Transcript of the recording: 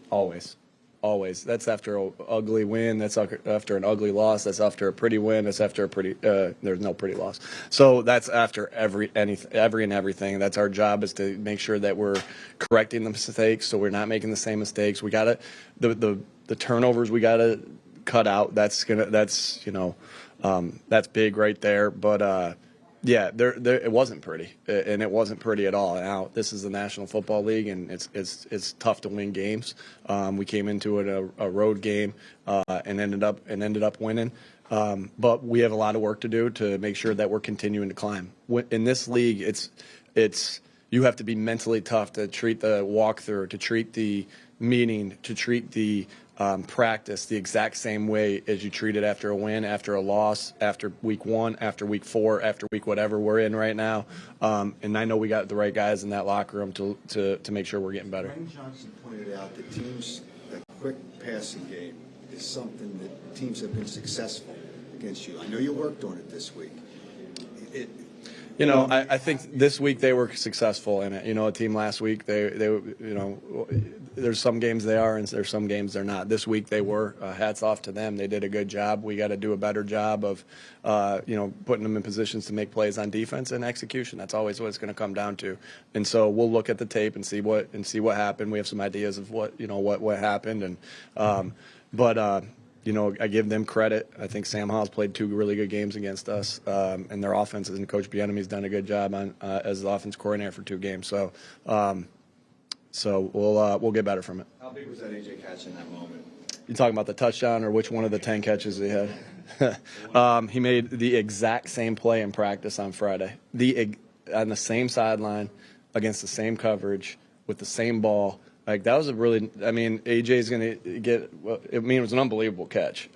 Always. Always. That's after an ugly win. That's after an ugly loss. That's after a pretty win. That's after a pretty. There's no pretty loss. So that's after every and everything. That's our job, is to make sure that we're correcting the mistakes, so we're not making the same mistakes. We gotta the turnovers we gotta cut out. That's big right there. But yeah, it wasn't pretty, and it wasn't pretty at all. Now, this is the National Football League, and it's tough to win games. We came into it a road game and ended up winning. But we have a lot of work to do to make sure that we're continuing to climb. In this league, it's you have to be mentally tough to treat the walkthrough, to treat the meeting, to treat the practice the exact same way as you treat it after a win, after a loss, after week 1, after week 4, after week whatever we're in right now. And I know we got the right guys in that locker room to make sure we're getting better. Wayne Johnson pointed out that that quick passing game is something that teams have been successful against you. I know you worked on it this week. I think this week they were successful in it. A team last week, there's some games they are and there's some games they're not. This week they were. Hats off to them. They did a good job. We got to do a better job of, putting them in positions to make plays on defense and execution. That's always what it's going to come down to. And so we'll look at the tape and see what happened. We have some ideas of what happened. And, I give them credit. I think Sam Howell's played 2 really good games against us, and their offense, and Coach Bieniemy's done a good job as the offense coordinator for 2 games. So we'll get better from it. How big was that AJ catch in that moment? You talking about the touchdown, or which one of the 10 catches he had? He made the exact same play in practice on Friday, on the same sideline, against the same coverage, with the same ball. That was AJ's going to get, it was an unbelievable catch.